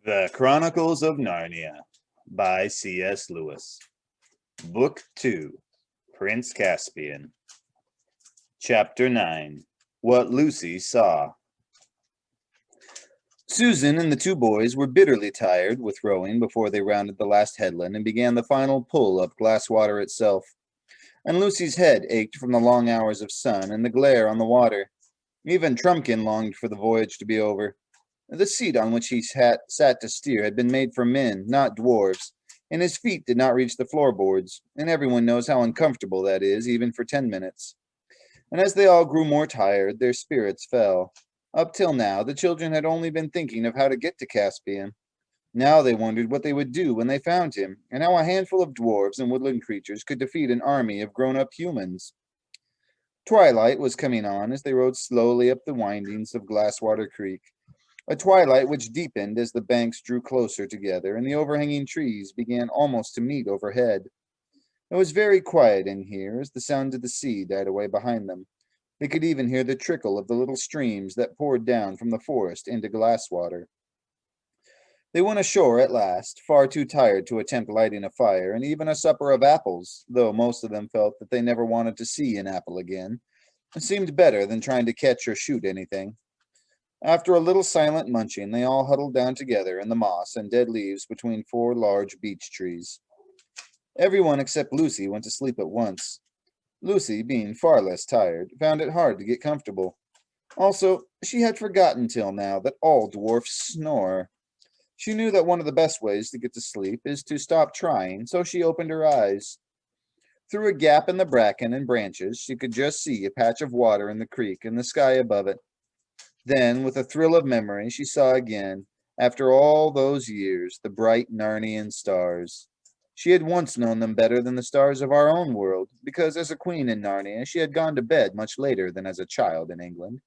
The Chronicles of Narnia by C.S. Lewis. Book 2, Prince Caspian. Chapter 9, What Lucy Saw. Susan and the two boys were bitterly tired with rowing before they rounded the last headland and began the final pull up Glasswater itself. And Lucy's head ached from the long hours of sun and the glare on the water. Even Trumpkin longed for the voyage to be over. The seat on which he sat to steer had been made for men, not dwarfs, and his feet did not reach the floorboards, and everyone knows how uncomfortable that is, even for 10 minutes. And as they all grew more tired, their spirits fell. Up till now, the children had only been thinking of how to get to Caspian. Now they wondered what they would do when they found him, and how a handful of dwarves and woodland creatures could defeat an army of grown-up humans. Twilight was coming on as they rode slowly up the windings of Glasswater Creek, a twilight which deepened as the banks drew closer together and the overhanging trees began almost to meet overhead. It was very quiet in here as the sound of the sea died away behind them. They could even hear the trickle of the little streams that poured down from the forest into Glasswater. They went ashore at last, far too tired to attempt lighting a fire and even a supper of apples, though most of them felt that they never wanted to see an apple again. It seemed better than trying to catch or shoot anything. After a little silent munching, they all huddled down together in the moss and dead leaves between 4 large beech trees. Everyone except Lucy went to sleep at once. Lucy, being far less tired, found it hard to get comfortable. Also, she had forgotten till now that all dwarfs snore. She knew that one of the best ways to get to sleep is to stop trying, so she opened her eyes. Through a gap in the bracken and branches, she could just see a patch of water in the creek and the sky above it. Then, with a thrill of memory, she saw again, after all those years, the bright Narnian stars. She had once known them better than the stars of our own world, because as a queen in Narnia, she had gone to bed much later than as a child in England.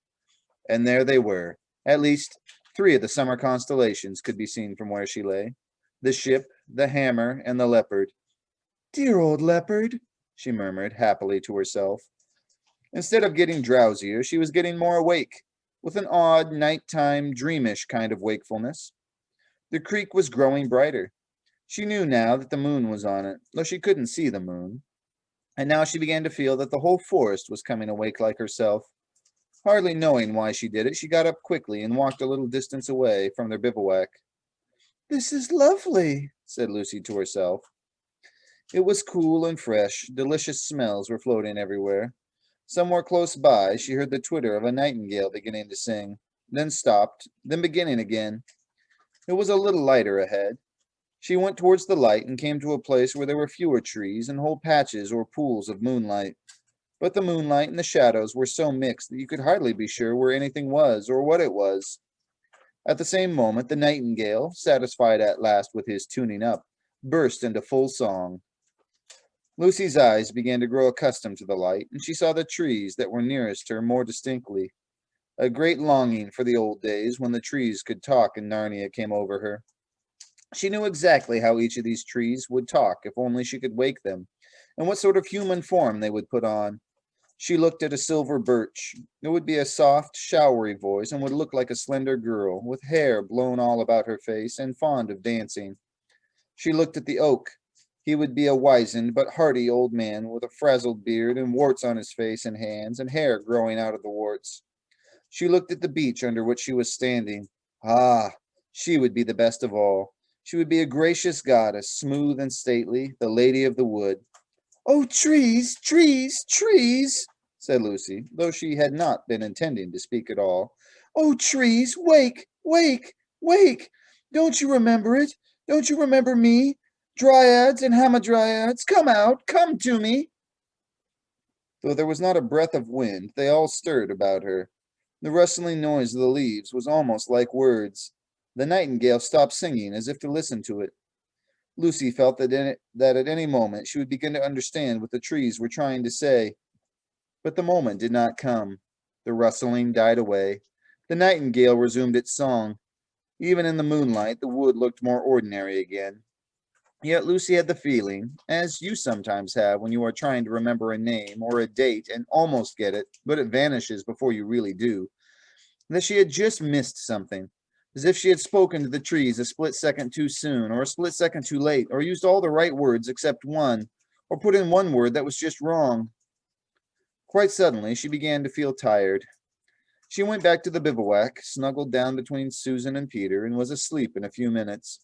And there they were. At least 3 of the summer constellations could be seen from where she lay. The ship, the hammer, and the leopard. "Dear old leopard," she murmured happily to herself. Instead of getting drowsier, she was getting more awake, with an odd, nighttime, dreamish kind of wakefulness. The creek was growing brighter. She knew now that the moon was on it, though she couldn't see the moon. And now she began to feel that the whole forest was coming awake like herself. Hardly knowing why she did it, she got up quickly and walked a little distance away from their bivouac. "This is lovely," said Lucy to herself. It was cool and fresh. Delicious smells were floating everywhere. Somewhere close by, she heard the twitter of a nightingale beginning to sing, then stopped, then beginning again. It was a little lighter ahead. She went towards the light and came to a place where there were fewer trees and whole patches or pools of moonlight. But the moonlight and the shadows were so mixed that you could hardly be sure where anything was or what it was. At the same moment, the nightingale, satisfied at last with his tuning up, burst into full song. Lucy's eyes began to grow accustomed to the light, and she saw the trees that were nearest her more distinctly. A great longing for the old days when the trees could talk in Narnia came over her. She knew exactly how each of these trees would talk if only she could wake them, and what sort of human form they would put on. She looked at a silver birch. It would be a soft, showery voice and would look like a slender girl, with hair blown all about her face and fond of dancing. She looked at the oak. He would be a wizened but hearty old man with a frazzled beard and warts on his face and hands and hair growing out of the warts. She looked at the beech under which she was standing. Ah, she would be the best of all. She would be a gracious goddess, smooth and stately, the lady of the wood. "Oh, trees, trees, trees," said Lucy, though she had not been intending to speak at all. "Oh, trees, wake, wake, wake! Don't you remember it? Don't you remember me? Dryads and hamadryads, come out, come to me!" Though there was not a breath of wind, they all stirred about her. The rustling noise of the leaves was almost like words. The nightingale stopped singing as if to listen to it. Lucy felt that at any moment she would begin to understand what the trees were trying to say. But the moment did not come. The rustling died away. The nightingale resumed its song. Even in the moonlight, the wood looked more ordinary again. Yet Lucy had the feeling, as you sometimes have when you are trying to remember a name or a date and almost get it, but it vanishes before you really do, that she had just missed something, as if she had spoken to the trees a split second too soon, or a split second too late, or used all the right words except one, or put in one word that was just wrong. Quite suddenly, she began to feel tired. She went back to the bivouac, snuggled down between Susan and Peter, and was asleep in a few minutes.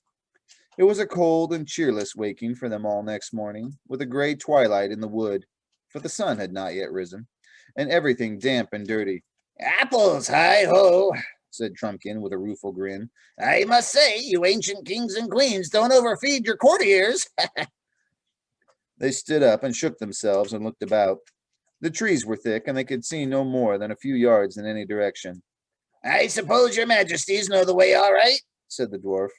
It was a cold and cheerless waking for them all next morning, with a gray twilight in the wood, for the sun had not yet risen, and everything damp and dirty. "Apples, hi-ho," said Trumpkin with a rueful grin. "I must say, you ancient kings and queens don't overfeed your courtiers." They stood up and shook themselves and looked about. The trees were thick, and they could see no more than a few yards in any direction. "I suppose your majesties know the way all right," said the dwarf.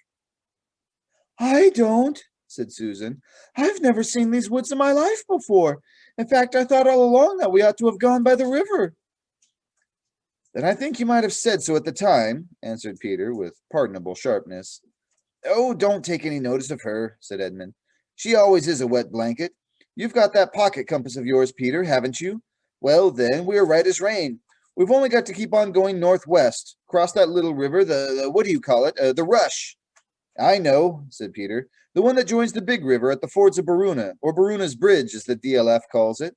"I don't," said Susan. "I've never seen these woods in my life before. In fact, I thought all along that we ought to have gone by the river." "Then I think you might have said so at the time," answered Peter with pardonable sharpness. "Oh, don't take any notice of her," said Edmund. "She always is a wet blanket. You've got that pocket compass of yours, Peter, haven't you? Well, then, we are right as rain. We've only got to keep on going northwest, cross that little river, the what do you call it? The Rush." "I know," said Peter. "The one that joins the big river at the fords of Baruna, or Baruna's Bridge, as the DLF calls it."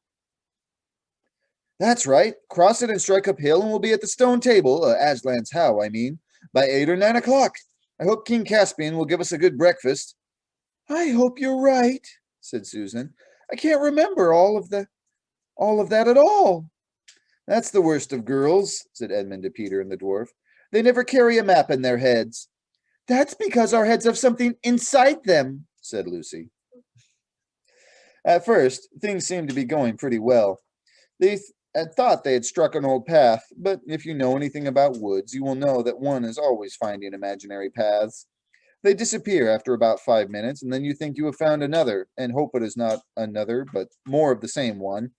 "That's right. Cross it and strike uphill, and we'll be at the stone table, Aslan's How, I mean, by 8 or 9 o'clock. I hope King Caspian will give us a good breakfast." "I hope you're right," said Susan. "I can't remember all of that at all." "That's the worst of girls," said Edmund to Peter and the dwarf. "They never carry a map in their heads." "That's because our heads have something inside them," said Lucy. At first, things seemed to be going pretty well. They had thought they had struck an old path, but if you know anything about woods, you will know that one is always finding imaginary paths. They disappear after about 5 minutes, and then you think you have found another, and hope it is not another, but more of the same one,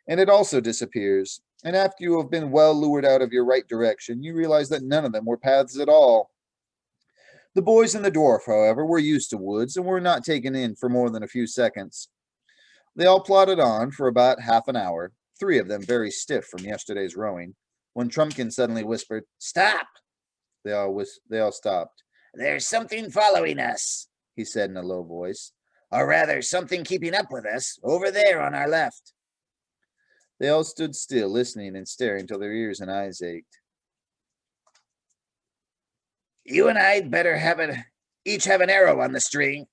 and it also disappears. And after you have been well lured out of your right direction, you realize that none of them were paths at all. The boys and the dwarf, however, were used to woods and were not taken in for more than a few seconds. They all plodded on for about half an hour, 3 of them very stiff from yesterday's rowing, when Trumpkin suddenly whispered, "Stop! They all stopped. There's something following us," he said in a low voice. "Or rather, something keeping up with us, over there on our left." They all stood still, listening and staring till their ears and eyes ached. "You and I'd better each have an arrow on the string,"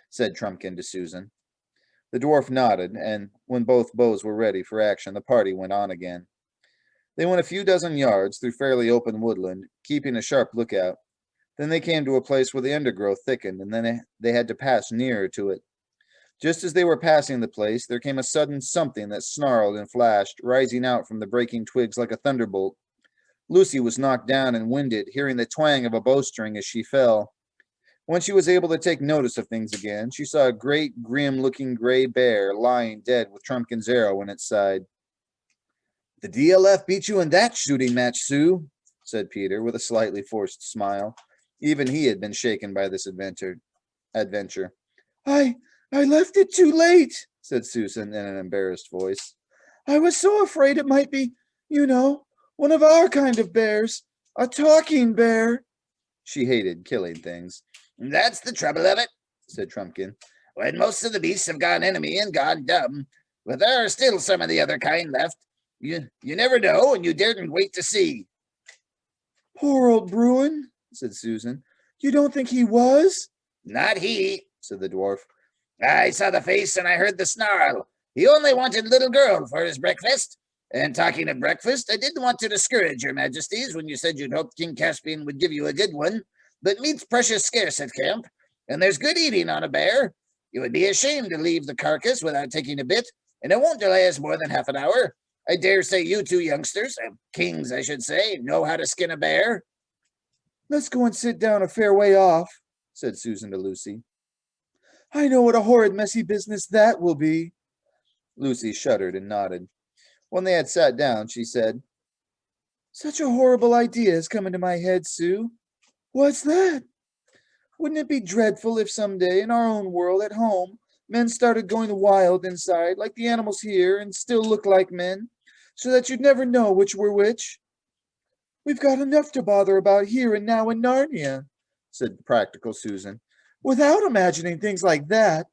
said Trumpkin to Susan. The dwarf nodded, and when both bows were ready for action, the party went on again. They went a few dozen yards through fairly open woodland, keeping a sharp lookout. Then they came to a place where the undergrowth thickened, and then they had to pass nearer to it. Just as they were passing the place, there came a sudden something that snarled and flashed, rising out from the breaking twigs like a thunderbolt. Lucy was knocked down and winded, hearing the twang of a bowstring as she fell. When she was able to take notice of things again, she saw a great, grim-looking gray bear lying dead with Trumpkin's arrow in its side. "The DLF beat you in that shooting match, Sue," said Peter, with a slightly forced smile. Even he had been shaken by this adventure. I left it too late," said Susan in an embarrassed voice. "I was so afraid it might be, one of our kind of bears, a talking bear." She hated killing things. "That's the trouble of it," said Trumpkin. "when most of the beasts have gone enemy and gone dumb, but there are still some of the other kind left. You never know, and you daren't wait to see." "Poor old Bruin," said Susan. "You don't think he was?" "Not he," said the dwarf. "I saw the face and I heard the snarl. He only wanted little girl for his breakfast. And talking of breakfast, I didn't want to discourage your majesties when you said you'd hoped King Caspian would give you a good one, but meat's precious scarce at camp, and there's good eating on a bear. You would be ashamed to leave the carcass without taking a bit, and it won't delay us more than half an hour. I dare say you two youngsters, kings I should say, know how to skin a bear." "Let's go and sit down a fair way off," said Susan to Lucy. "I know what a horrid messy business that will be." Lucy shuddered and nodded. When they had sat down, she said, "Such a horrible idea has come into my head, Sue." "What's that?" "Wouldn't it be dreadful if someday, in our own world at home, men started going wild inside, like the animals here, and still look like men, so that you'd never know which were which?" We've got enough to bother about here and now in Narnia, said practical Susan, without imagining things like that.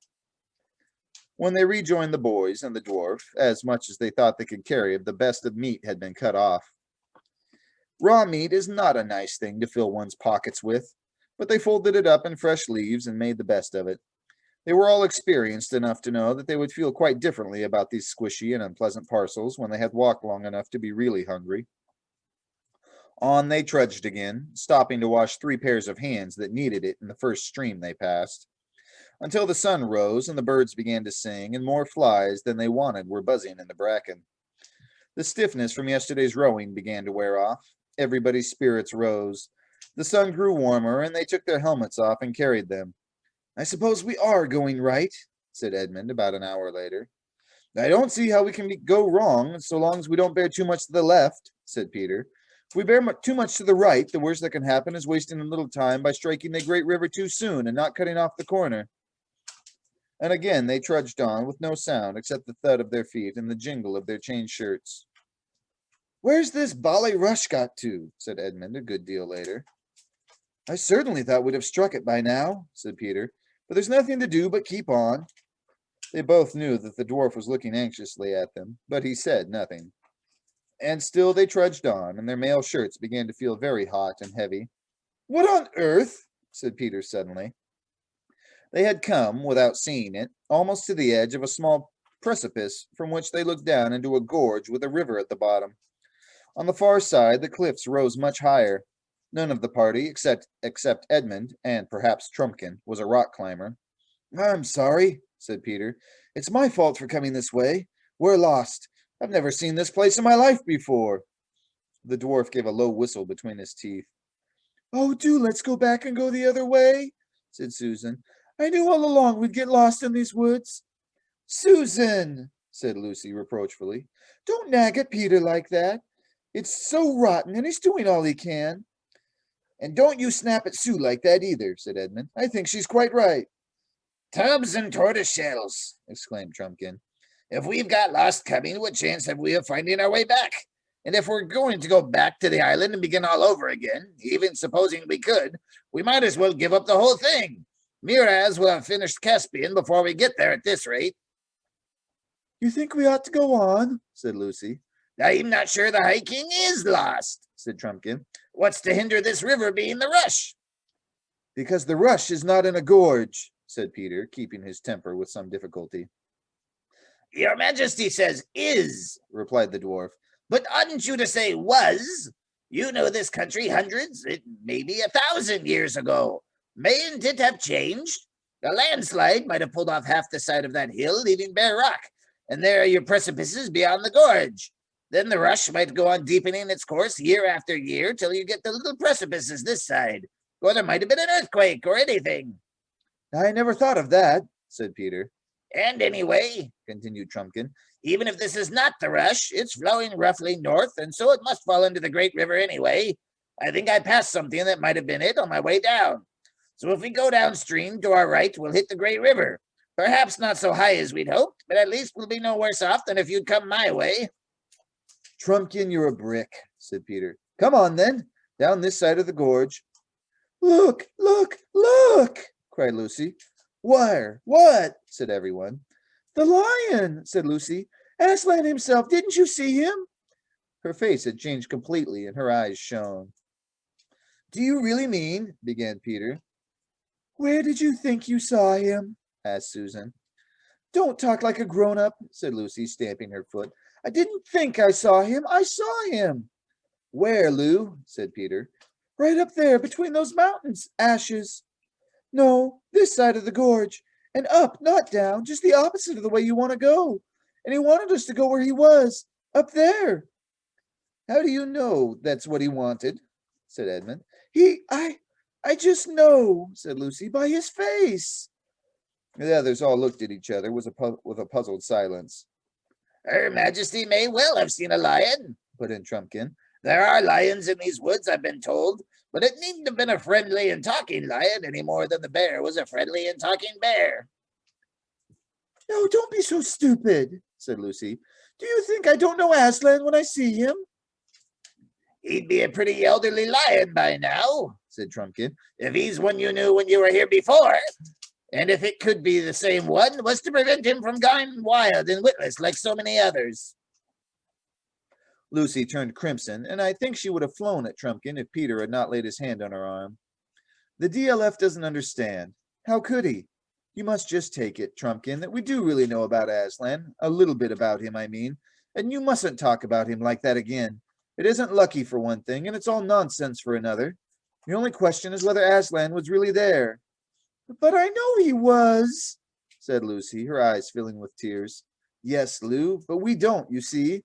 When they rejoined the boys and the dwarf, as much as they thought they could carry of the best of meat had been cut off. Raw meat is not a nice thing to fill one's pockets with, but they folded it up in fresh leaves and made the best of it. They were all experienced enough to know that they would feel quite differently about these squishy and unpleasant parcels when they had walked long enough to be really hungry. On they trudged again, stopping to wash 3 pairs of hands that needed it in the first stream they passed, until the sun rose and the birds began to sing, and more flies than they wanted were buzzing in the bracken. The stiffness from yesterday's rowing began to wear off. Everybody's spirits rose. The sun grew warmer, and they took their helmets off and carried them. I suppose we are going right, said Edmund about an hour later. I don't see how we can go wrong, so long as we don't bear too much to the left, said Peter. If we bear too much to the right, the worst that can happen is wasting a little time by striking the great river too soon and not cutting off the corner. And again they trudged on with no sound except the thud of their feet and the jingle of their chain shirts. Where's this bally rush got to? Said Edmund a good deal later. I certainly thought we'd have struck it by now, said Peter, but there's nothing to do but keep on. They both knew that the dwarf was looking anxiously at them, but he said nothing. And still they trudged on, and their mail shirts began to feel very hot and heavy. What on earth? Said Peter suddenly. They had come, without seeing it, almost to the edge of a small precipice from which they looked down into a gorge with a river at the bottom. On the far side, the cliffs rose much higher. None of the party, except Edmund, and perhaps Trumpkin, was a rock climber. I'm sorry, said Peter. It's my fault for coming this way. We're lost. I've never seen this place in my life before. The dwarf gave a low whistle between his teeth. Oh, do let's go back and go the other way, said Susan. I knew all along we'd get lost in these woods. Susan, said Lucy reproachfully, don't nag at Peter like that. It's so rotten, and he's doing all he can. And don't you snap at Sue like that either, said Edmund. I think she's quite right. Tubs and tortoise shells, exclaimed Trumpkin. If we've got lost coming, what chance have we of finding our way back? And if we're going to go back to the island and begin all over again, even supposing we could, we might as well give up the whole thing. Miraz will have finished Caspian before we get there at this rate. You think we ought to go on? Said Lucy. I'm not sure the High King is lost, said Trumpkin. What's to hinder this river being the rush? Because the rush is not in a gorge, said Peter, keeping his temper with some difficulty. Your Majesty says is, replied the dwarf. But oughtn't you to say was? You know this country hundreds, maybe 1,000 years ago. Mayn't it have changed? A landslide might have pulled off half the side of that hill, leaving bare rock, and there are your precipices beyond the gorge. Then the rush might go on deepening its course year after year till you get the little precipices this side. Or there might have been an earthquake or anything. I never thought of that, said Peter. And anyway, continued Trumpkin, even if this is not the rush, it's flowing roughly north, and so it must fall into the great river anyway. I think I passed something that might have been it on my way down. So if we go downstream to our right, we'll hit the great river. Perhaps not so high as we'd hoped, but at least we'll be no worse off than if you'd come my way. Trumpkin, you're a brick, said Peter. Come on, then, down this side of the gorge. Look, look, look, cried Lucy. Where? What? Said everyone. The lion, said Lucy. Aslan himself, didn't you see him? Her face had changed completely, and her eyes shone. Do you really mean? Began Peter. Where did you think you saw him? Asked Susan. Don't talk like a grown-up, said Lucy, stamping her foot. I didn't think I saw him. I saw him. Where, Lou? Said Peter. Right up there, between those mountains, Ashes. No, this side of the gorge. And up, not down, just the opposite of the way you want to go. And he wanted us to go where he was, up there. How do you know that's what he wanted? Said Edmund. I just know, said Lucy, by his face. The others all looked at each other with a puzzled silence. Her Majesty may well have seen a lion, put in Trumpkin. There are lions in these woods, I've been told, but it needn't have been a friendly and talking lion any more than the bear was a friendly and talking bear. No, don't be so stupid, said Lucy. Do you think I don't know Aslan when I see him? He'd be a pretty elderly lion by now, said Trumpkin. if he's one you knew when you were here before. And if it could be the same one, what's to prevent him from going wild and witless like so many others? Lucy turned crimson, and I think she would have flown at Trumpkin if Peter had not laid his hand on her arm. The DLF doesn't understand. How could he? You must just take it, Trumpkin, that we do really know about Aslan, a little bit about him, I mean, and you mustn't talk about him like that again. It isn't lucky for one thing, and it's all nonsense for another. The only question is whether Aslan was really there. But I know he was, said Lucy, her eyes filling with tears. Yes, Lou, but we don't, you see.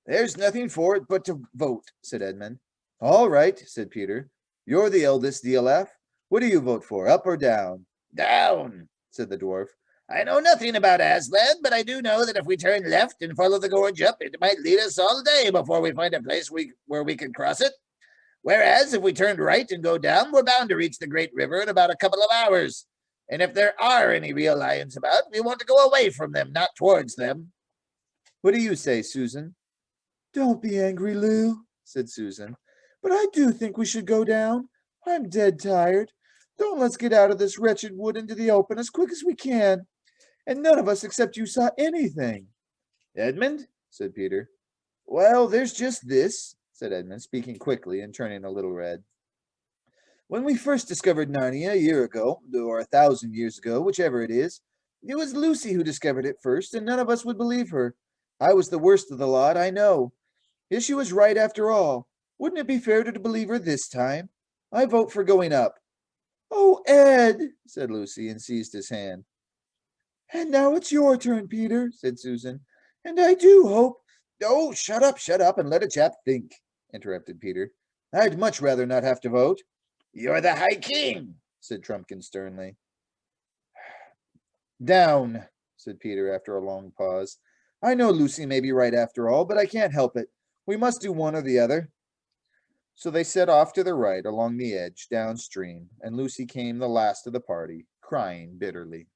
There's nothing for it but to vote, said Edmund. All right, said Peter. You're the eldest DLF. What do you vote for, up or down? Down, said the dwarf. I know nothing about Aslan, but I do know that if we turn left and follow the gorge up, it might lead us all day before we find a place where we can cross it. Whereas if we turned right and go down, we're bound to reach the great river in about a couple of hours. And if there are any real lions about, we want to go away from them, not towards them. What do you say, Susan? Don't be angry, Lou, said Susan. But I do think we should go down. I'm dead tired. Don't let's get out of this wretched wood into the open as quick as we can. And none of us except you saw anything. Edmund, said Peter. Well, there's just this, said Edmund, speaking quickly and turning a little red. When we first discovered Narnia a year ago, or 1,000 years ago, whichever it was Lucy who discovered it first, and none of us would believe her. I was the worst of the lot, I know. Yet she was right after all. Wouldn't it be fair to believe her this time? I vote for going up. Oh, Ed, said Lucy, and seized his hand. And now it's your turn, Peter, said Susan. And I do hope... Oh, shut up, and let a chap think, interrupted Peter. I'd much rather not have to vote. You're the High King, said Trumpkin sternly. Down, said Peter after a long pause. I know Lucy may be right after all, but I can't help it. We must do one or the other. So they set off to the right along the edge, downstream, and Lucy came the last of the party, crying bitterly.